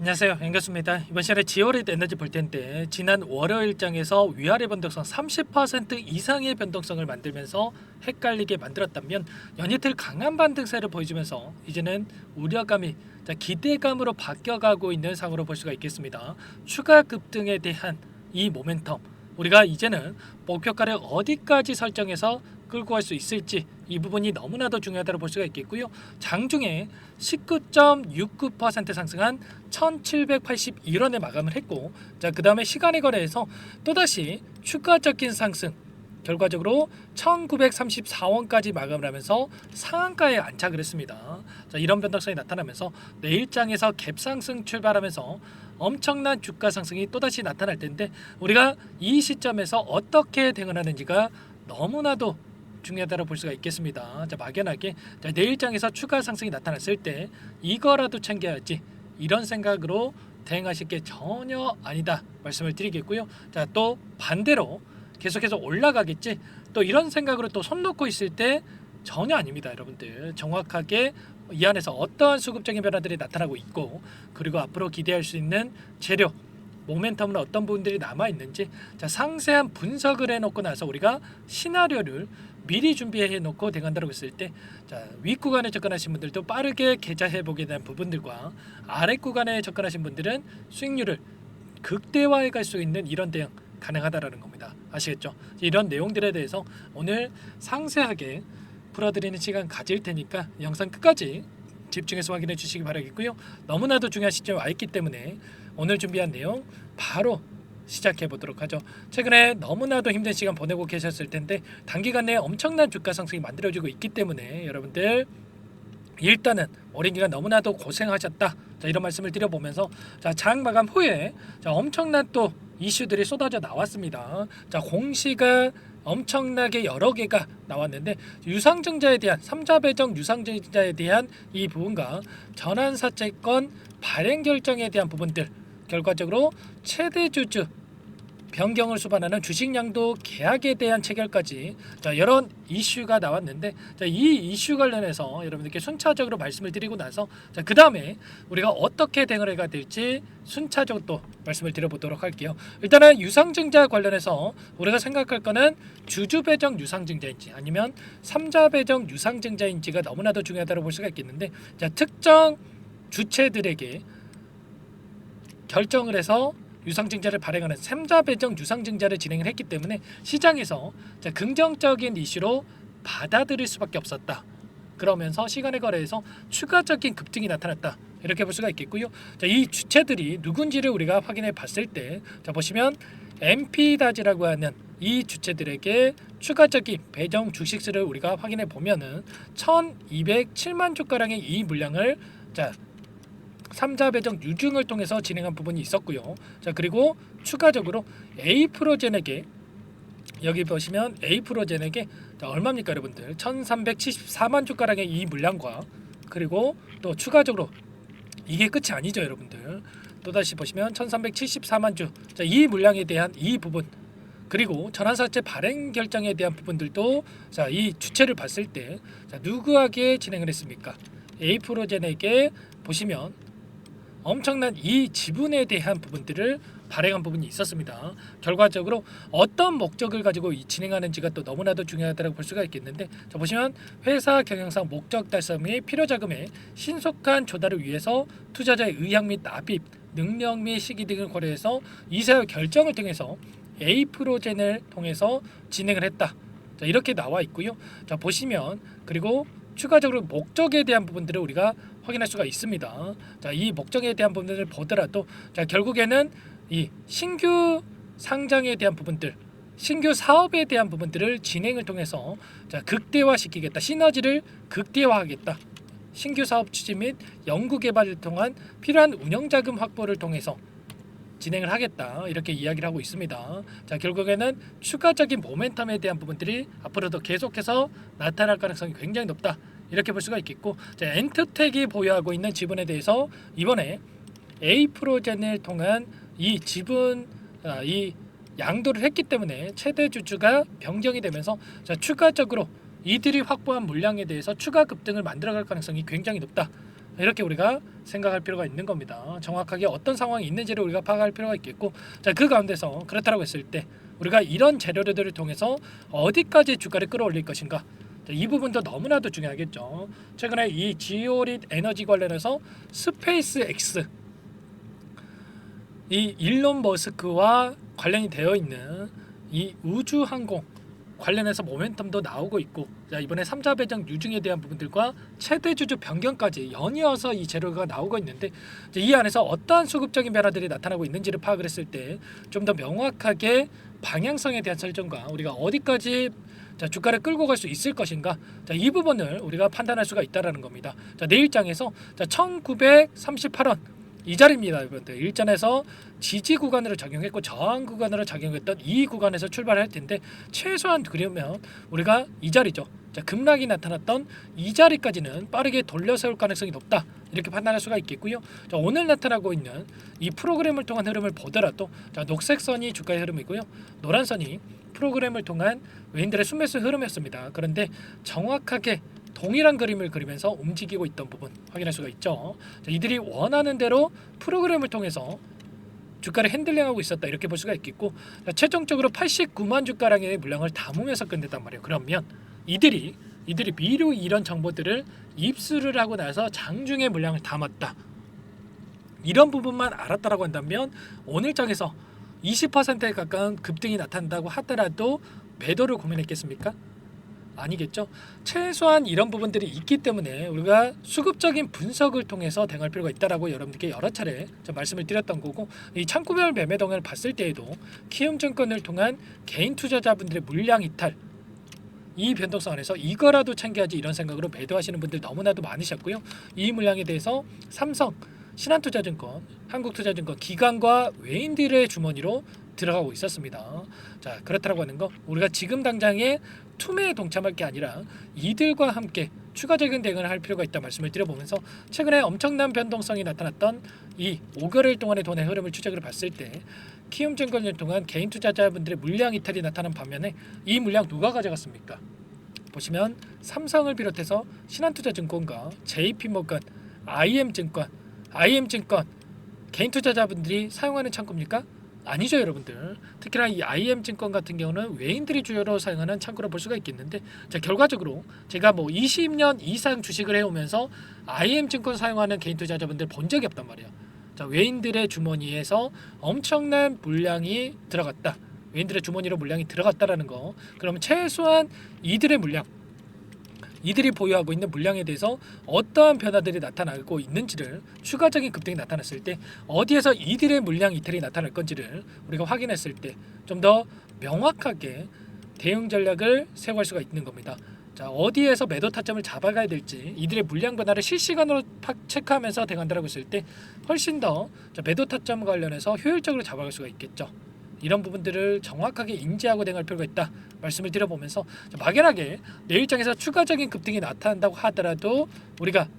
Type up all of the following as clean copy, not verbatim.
안녕하세요, 앵커스입니다. 이번 시간에 지오리드 에너지 볼 텐데 지난 월요일장에서 위아래 변동성 30% 이상의 변동성을 만들면서 헷갈리게 만들었다면 연이틀 강한 반등세를 보여주면서 이제는 우려감이 기대감으로 바뀌어가고 있는 상황으로 볼 수가 있겠습니다. 추가 급등에 대한 이 모멘텀, 우리가 이제는 목표가를 어디까지 설정해서 끌고 갈 수 있을지 이 부분이 너무나도 중요하다고 볼 수가 있겠고요. 장중에 19.69% 상승한 1781원에 마감을 했고, 그 다음에 시간의 거래에서 또다시 추가적인 상승, 결과적으로 1934원까지 마감을 하면서 상한가에 안착을 했습니다. 이런 변동성이 나타나면서 내일장에서 갭상승 출발하면서 엄청난 주가 상승이 또다시 나타날 텐데, 우리가 이 시점에서 어떻게 대응하는지가 너무나도 중요하다고 볼 수가 있겠습니다. 막연하게 내일장에서 추가 상승이 나타났을 때 이거라도 챙겨야지, 이런 생각으로 대응하실 게 전혀 아니다 말씀을 드리겠고요. 또 반대로 계속해서 올라가겠지, 또 이런 생각으로 또 손 놓고 있을 때 전혀 아닙니다. 여러분들 정확하게 이 안에서 어떠한 수급적인 변화들이 나타나고 있고, 그리고 앞으로 기대할 수 있는 재료 모멘텀은 어떤 부분들이 남아있는지 상세한 분석을 해놓고 나서 우리가 시나리오를 미리 준비해 놓고 대응한다고 했을 때, 윗구간에 접근하신 분들도 빠르게 계좌회복에 대한 부분들과 아랫구간에 접근하신 분들은 수익률을 극대화해 갈 수 있는 이런 대응 가능하다라는 겁니다. 아시겠죠? 이런 내용들에 대해서 오늘 상세하게 풀어드리는 시간 가질 테니까 영상 끝까지 집중해서 확인해 주시기 바라겠고요. 너무나도 중요한 시점에 와 있기 때문에 오늘 준비한 내용 바로 시작해 보도록 하죠. 최근에 너무나도 힘든 시간 보내고 계셨을 텐데 단기간 내에 엄청난 주가 상승이 만들어지고 있기 때문에 여러분들 일단은 오랜 기간 너무나도 고생하셨다, 이런 말씀을 드려보면서 장 마감 후에 엄청난 또 이슈들이 쏟아져 나왔습니다. 공시가 엄청나게 여러 개가 나왔는데 유상증자에 대한 3자 배정 유상증자에 대한 이 부분과 전환사채권 발행 결정에 대한 부분들, 결과적으로 최대 주주 변경을 수반하는 주식양도 계약에 대한 체결까지 이런 이슈가 나왔는데, 이 이슈 관련해서 여러분들께 순차적으로 말씀을 드리고 나서 그 다음에 우리가 어떻게 대응을 해야 될지 순차적으로 또 말씀을 드려보도록 할게요. 일단은 유상증자 관련해서 우리가 생각할 거는 주주 배정 유상증자인지 아니면 3자 배정 유상증자인지가 너무나도 중요하다고 볼 수가 있겠는데, 특정 주체들에게 결정을 해서 유상증자를 발행하는 3자 배정 유상증자를 진행을 했기 때문에 시장에서 긍정적인 이슈로 받아들일 수밖에 없었다. 그러면서 시간의 거래에서 추가적인 급등이 나타났다, 이렇게 볼 수가 있겠고요. 이 주체들이 누군지를 우리가 확인해 봤을 때 보시면 MP다지라고 하는 이 주체들에게 추가적인 배정 주식수를 우리가 확인해 보면은 1207만 주가량의 이 물량을 3자 배정 유증을 통해서 진행한 부분이 있었고요. 그리고 추가적으로 에이프로젠에게, 여기 보시면 에이프로젠에게 얼마입니까 여러분들? 1374만 주가량의 이 물량과, 그리고 또 추가적으로 이게 끝이 아니죠 여러분들. 또다시 보시면 1374만 주, 이 물량에 대한 이 부분, 그리고 전환사채 발행 결정에 대한 부분들도 이 주체를 봤을 때 누구에게 진행을 했습니까? 에이프로젠에게 보시면 엄청난 이 지분에 대한 부분들을 발행한 부분이 있었습니다. 결과적으로 어떤 목적을 가지고 진행하는지가 또 너무나도 중요하다고 볼 수가 있겠는데, 보시면 회사 경영상 목적 달성 및 필요 자금의 신속한 조달을 위해서 투자자의 의향 및 납입 능력 및 시기 등을 고려해서 이사회 결정을 통해서 에이프로젠을 통해서 진행을 했다, 이렇게 나와 있고요. 보시면 그리고 추가적으로 목적에 대한 부분들을 우리가 확인할 수가 있습니다. 이 목적에 대한 부분들을 보더라도 결국에는 이 신규 상장에 대한 부분들, 신규 사업에 대한 부분들을 진행을 통해서 극대화시키겠다, 시너지를 극대화하겠다, 신규 사업 추진 및 연구 개발을 통한 필요한 운영 자금 확보를 통해서 진행을 하겠다, 이렇게 이야기를 하고 있습니다. 결국에는 추가적인 모멘텀에 대한 부분들이 앞으로도 계속해서 나타날 가능성이 굉장히 높다, 이렇게 볼 수가 있겠고, 엔트텍이 보유하고 있는 지분에 대해서 이번에 에이프로젠을 통한 이 지분 이 양도를 했기 때문에 최대 주주가 변경이 되면서 추가적으로 이들이 확보한 물량에 대해서 추가 급등을 만들어갈 가능성이 굉장히 높다, 이렇게 우리가 생각할 필요가 있는 겁니다. 정확하게 어떤 상황이 있는지를 우리가 파악할 필요가 있겠고, 자, 그 가운데서 그렇다고 했을 때 우리가 이런 재료들을 통해서 어디까지 주가를 끌어올릴 것인가, 자, 이 부분도 너무나도 중요하겠죠. 최근에 이 지오릿 에너지 관련해서 스페이스 X, 이 일론 머스크와 관련이 되어 있는 이 우주항공 관련해서 모멘텀도 나오고 있고, 자, 이번에 3자 배정 유증에 대한 부분들과 최대 주주 변경까지 연이어서 이 재료가 나오고 있는데, 이 안에서 어떠한 수급적인 변화들이 나타나고 있는지를 파악을 했을 때 좀 더 명확하게 방향성에 대한 설정과 우리가 어디까지 자, 주가를 끌고 갈 수 있을 것인가, 자, 이 부분을 우리가 판단할 수가 있다라는 겁니다. 자, 내일장에서 1938원 이 자리입니다, 여러분들. 일전에서 지지 구간으로 작용했고 저항 구간으로 작용했던 이 구간에서 출발할 텐데, 최소한 그러면 우리가 이 자리죠. 자, 급락이 나타났던 이 자리까지는 빠르게 돌려세울 가능성이 높다, 이렇게 판단할 수가 있겠고요. 자, 오늘 나타나고 있는 이 프로그램을 통한 흐름을 보더라도, 자, 녹색 선이 주가의 흐름이고요, 노란 선이 프로그램을 통한 외인들의 순매수 흐름이었습니다. 그런데 정확하게 동일한 그림을 그리면서 움직이고 있던 부분 확인할 수가 있죠. 자, 이들이 원하는 대로 프로그램을 통해서 주가를 핸들링하고 있었다, 이렇게 볼 수가 있겠고, 자, 최종적으로 89만 주가량의 물량을 담으면서 끝냈단 말이에요. 그러면 이들이 미리 이런 정보들을 입수를 하고 나서 장중에 물량을 담았다, 이런 부분만 알았다라고 한다면 오늘 장에서 20%에 가까운 급등이 나타난다고 하더라도 매도를 고민했겠습니까? 아니겠죠. 최소한 이런 부분들이 있기 때문에 우리가 수급적인 분석을 통해서 대응할 필요가 있다라고 여러분들께 여러 차례 말씀을 드렸던 거고, 이 창구별 매매 동향을 봤을 때에도 키움증권을 통한 개인 투자자분들의 물량 이탈, 이 변동성 안에서 이거라도 챙겨야지, 이런 생각으로 매도하시는 분들 너무나도 많으셨고요. 이 물량에 대해서 삼성, 신한투자증권, 한국투자증권, 기관과 외인들의 주머니로 들어가고 있었습니다. 자, 그렇다고 하는 거, 우리가 지금 당장에 투매에 동참할 게 아니라 이들과 함께 추가적인 대응을 할 필요가 있다 말씀을 드려보면서, 최근에 엄청난 변동성이 나타났던 이 5개월 동안의 돈의 흐름을 추적을 봤을 때 키움증권을 통한 개인 투자자분들의 물량 이탈이 나타난 반면에 이 물량 누가 가져갔습니까? 보시면 삼성을 비롯해서 신한투자증권과 JP모건, IM증권 개인 투자자분들이 사용하는 창구입니까? 아니죠, 여러분들. 특히나 이 IM증권 같은 경우는 외인들이 주요로 사용하는 창구로 볼 수가 있겠는데, 자, 결과적으로 제가 20년 이상 주식을 해오면서 IM증권 사용하는 개인 투자자분들 본 적이 없단 말이에요. 자, 외인들의 주머니에서 엄청난 물량이 들어갔다, 외인들의 주머니로 물량이 들어갔다라는 거. 그러면 최소한 이들의 물량, 이들이 보유하고 있는 물량에 대해서 어떠한 변화들이 나타나고 있는지를, 추가적인 급등이 나타났을 때 어디에서 이들의 물량 이탈이 나타날 건지를 우리가 확인했을 때 좀 더 명확하게 대응 전략을 세워갈 수가 있는 겁니다. 자, 어디에서 매도 타점을 잡아가야 될지 이들의 물량 변화를 실시간으로 체크하면서 대응한다고 했을 때 훨씬 더 매도 타점 관련해서 효율적으로 잡아갈 수가 있겠죠. 이런 부분들을 정확하게 인지하고 대응할 필요가 있다 말씀을 드려보면서, 막연하게 내일장에서 추가적인 급등이 나타난다고 하더라도 우리가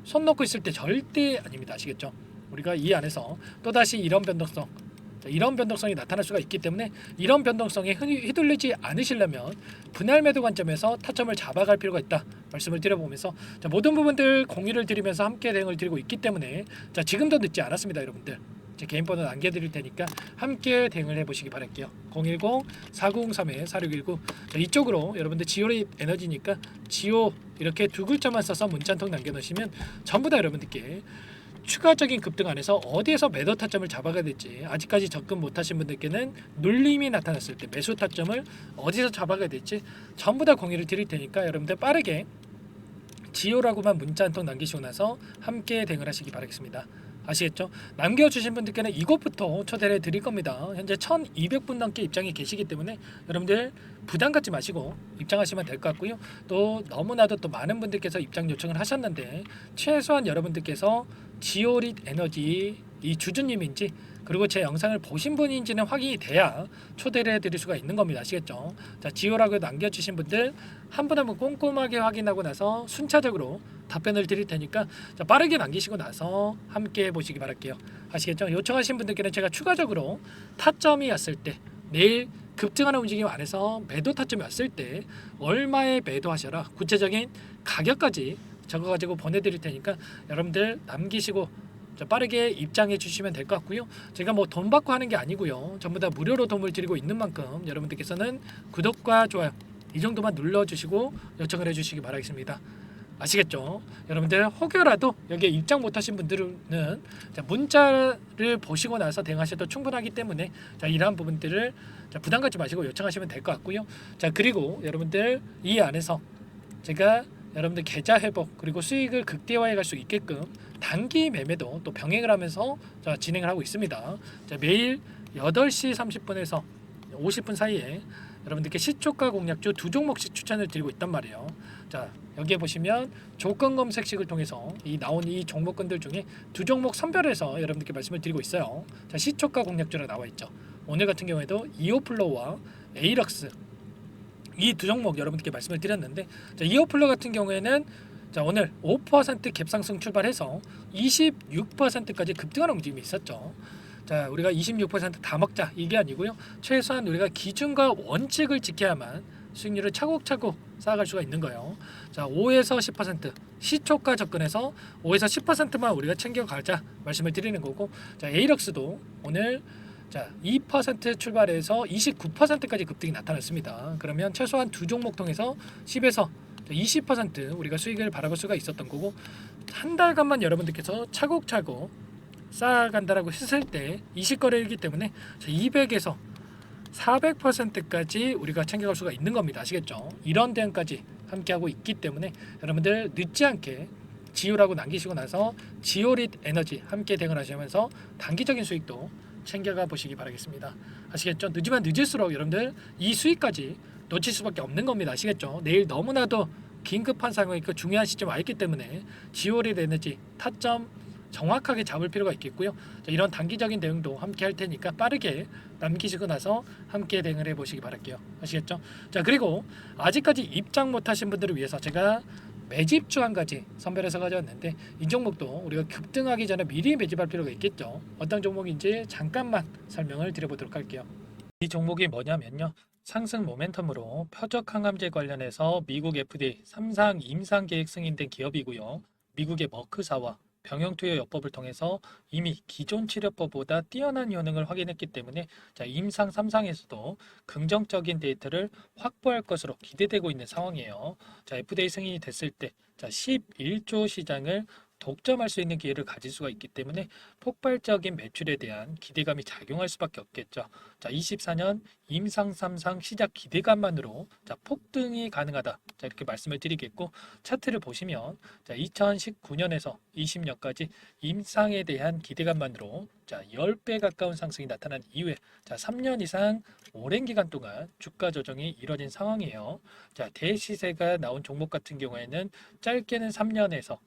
손 놓고 있을 때 절대 아닙니다. 아시겠죠? 우리가 이 안에서 또다시 이런 변동성이 나타날 수가 있기 때문에 이런 변동성에 휘둘리지 않으시려면 분할 매도 관점에서 타점을 잡아갈 필요가 있다 말씀을 드려보면서, 모든 부분들 공유를 드리면서 함께 대응을 드리고 있기 때문에 지금도 늦지 않았습니다, 여러분들. 제 개인 번호 남겨드릴 테니까 함께 대응을 해보시기 바랄게요. 010-4903-4619. 이쪽으로 여러분들 지오릿 에너지니까 지오 이렇게 두 글자만 써서 문자 한 통 남겨놓으시면 전부 다 여러분들께 추가적인 급등 안에서 어디에서 매도 타점을 잡아가야 될지, 아직까지 접근 못하신 분들께는 눌림이 나타났을 때 매수 타점을 어디서 잡아가야 될지 전부 다 공유를 드릴 테니까 여러분들 빠르게 지오라고만 문자 한 통 남기시고 나서 함께 대응을 하시기 바라겠습니다. 아시겠죠? 남겨주신 분들께는 이곳부터 초대를 드릴 겁니다. 현재 1200분 넘게 입장이 계시기 때문에 여러분들 부담 갖지 마시고 입장하시면 될 것 같고요. 또 너무나도 또 많은 분들께서 입장 요청을 하셨는데, 최소한 여러분들께서 지오릿 에너지 이 주주님인지, 그리고 제 영상을 보신 분인지는 확인이 돼야 초대를 해드릴 수가 있는 겁니다. 아시겠죠? 자, 지오라고 남겨주신 분들 한 분 한 분 꼼꼼하게 확인하고 나서 순차적으로 답변을 드릴 테니까 빠르게 남기시고 나서 함께 해보시기 바랄게요. 아시겠죠? 요청하신 분들께는 제가 추가적으로 타점이 왔을 때, 내일 급등하는 움직임 안에서 매도 타점이 왔을 때 얼마에 매도하셔라, 구체적인 가격까지 적어가지고 보내드릴 테니까 여러분들 남기시고 빠르게 입장해 주시면 될 것 같고요. 제가 뭐 돈 받고 하는 게 아니고요. 전부 다 무료로 도움을 드리고 있는 만큼 여러분들께서는 구독과 좋아요 이 정도만 눌러주시고 요청을 해주시기 바라겠습니다. 아시겠죠? 여러분들 혹여라도 여기에 입장 못하신 분들은 문자를 보시고 나서 대응하셔도 충분하기 때문에 이러한 부분들을 부담 갖지 마시고 요청하시면 될 것 같고요. 그리고 여러분들 이 안에서 제가 여러분들 계좌 회복 그리고 수익을 극대화해 갈 수 있게끔 단기 매매도 또 병행을 하면서 진행을 하고 있습니다. 매일 8시 30분에서 50분 사이에 여러분들께 시초가 공략주 두 종목씩 추천을 드리고 있단 말이에요. 여기에 보시면 조건 검색식을 통해서 나온 이 종목군들 중에 두 종목 선별해서 여러분들께 말씀을 드리고 있어요. 시초가 공략주라고 나와 있죠. 오늘 같은 경우에도 이오플로와 에이럭스 이 두 종목 여러분들께 말씀을 드렸는데 이오플로 같은 경우에는 오늘 5% 갭상승 출발해서 26%까지 급등하는 움직임이 있었죠. 우리가 26%다 먹자 이게 아니고요. 최소한 우리가 기준과 원칙을 지켜야만 수익률을 차곡차곡 쌓아갈 수가 있는 거예요. 5에서 10% 시초가 접근해서 5에서 10%만 우리가 챙겨가자 말씀을 드리는 거고, 에이럭스도 오늘 2% 출발해서 29%까지 급등이 나타났습니다. 그러면 최소한 두 종목 통해서 10에서 20% 우리가 수익을 바라볼 수가 있었던 거고, 한 달간만 여러분들께서 차곡차곡 쌓아간다라고 했을 때 20거래이기 때문에 200에서 400%까지 우리가 챙겨갈 수가 있는 겁니다. 아시겠죠? 이런 대응까지 함께하고 있기 때문에 여러분들 늦지 않게 지효라고 남기시고 나서 지효릿 에너지 함께 대응을 하시면서 단기적인 수익도 챙겨가 보시기 바라겠습니다. 아시겠죠? 늦으면 늦을수록 여러분들 이 수익까지 놓칠 수밖에 없는 겁니다. 아시겠죠? 내일 너무나도 긴급한 상황이 중요한 시점에 와 있기 때문에 지효릿 에너지 타점 정확하게 잡을 필요가 있겠고요. 이런 단기적인 대응도 함께 할 테니까 빠르게 남기시고 나서 함께 대응을 해보시기 바랄게요. 아시겠죠? 그리고 아직까지 입장 못하신 분들을 위해서 제가 매집주 한 가지 선별해서 가져왔는데, 이 종목도 우리가 급등하기 전에 미리 매집할 필요가 있겠죠. 어떤 종목인지 잠깐만 설명을 드려보도록 할게요. 이 종목이 뭐냐면요, 상승 모멘텀으로 표적 항암제 관련해서 미국 FDA 3상 임상 계획 승인된 기업이고요. 미국의 머크사와 병용투여요법을 통해서 이미 기존 치료법보다 뛰어난 효능을 확인했기 때문에 임상 3상에서도 긍정적인 데이터를 확보할 것으로 기대되고 있는 상황이에요. FDA 승인이 됐을 때 11조 시장을 독점할 수 있는 기회를 가질 수가 있기 때문에 폭발적인 매출에 대한 기대감이 작용할 수밖에 없겠죠. 24년 임상 3상 시작 기대감만으로 폭등이 가능하다. 이렇게 말씀을 드리겠고, 차트를 보시면 2019년에서 20년까지 임상에 대한 기대감만으로 10배 가까운 상승이 나타난 이후에 3년 이상 오랜 기간 동안 주가 조정이 이뤄진 상황이에요. 대시세가 나온 종목 같은 경우에는 짧게는 3년에서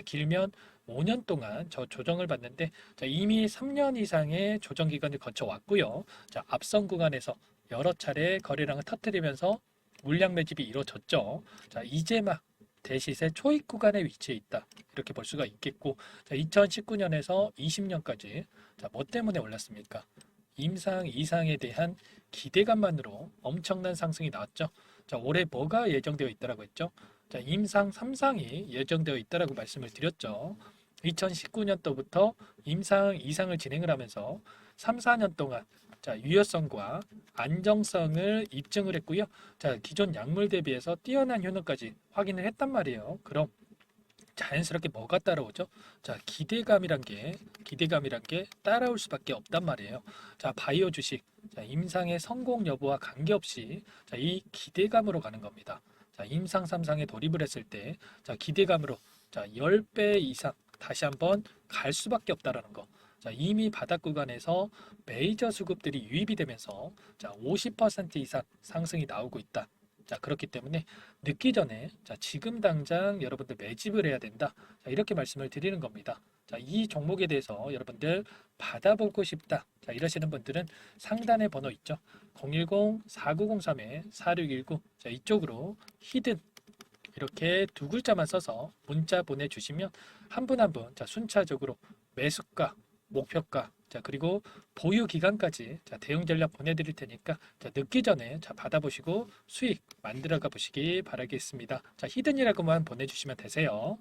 길면 5년 동안 저 조정을 받는데, 이미 3년 이상의 조정 기간을 거쳐왔고요. 앞선 구간에서 여러 차례 거래량을 터뜨리면서 물량 매집이 이루어졌죠. 이제 막 대시세 초입 구간에 위치해 있다, 이렇게 볼 수가 있겠고, 2019년에서 20년까지 뭐 때문에 올랐습니까? 임상 이상에 대한 기대감만으로 엄청난 상승이 나왔죠. 올해 뭐가 예정되어 있다라고 했죠? 임상 3상이 예정되어 있다라고 말씀을 드렸죠. 2019년도부터 임상 2상을 진행을 하면서 3, 4년 동안 유효성과 안정성을 입증을 했고요. 기존 약물 대비해서 뛰어난 효능까지 확인을 했단 말이에요. 그럼 자연스럽게 뭐가 따라오죠? 기대감이란 게 따라올 수밖에 없단 말이에요. 바이오 주식 임상의 성공 여부와 관계없이 이 기대감으로 가는 겁니다. 임상 3상에 돌입을 했을 때 기대감으로 10배 이상 다시 한번 갈 수밖에 없다라는 거. 이미 바닥 구간에서 메이저 수급들이 유입이 되면서 50% 이상 상승이 나오고 있다. 그렇기 때문에 늦기 전에 지금 당장 여러분들 매집을 해야 된다. 이렇게 말씀을 드리는 겁니다. 이 종목에 대해서 여러분들 받아보고 싶다, 이러시는 분들은 상단에 번호 있죠. 010-4903-4619 이쪽으로 히든 이렇게 두 글자만 써서 문자 보내주시면 한 분 한 분 순차적으로 매수가, 목표가, 그리고 보유 기간까지 대응 전략 보내드릴 테니까 늦기 전에 받아보시고 수익 만들어가 보시기 바라겠습니다. 히든이라고만 보내주시면 되세요.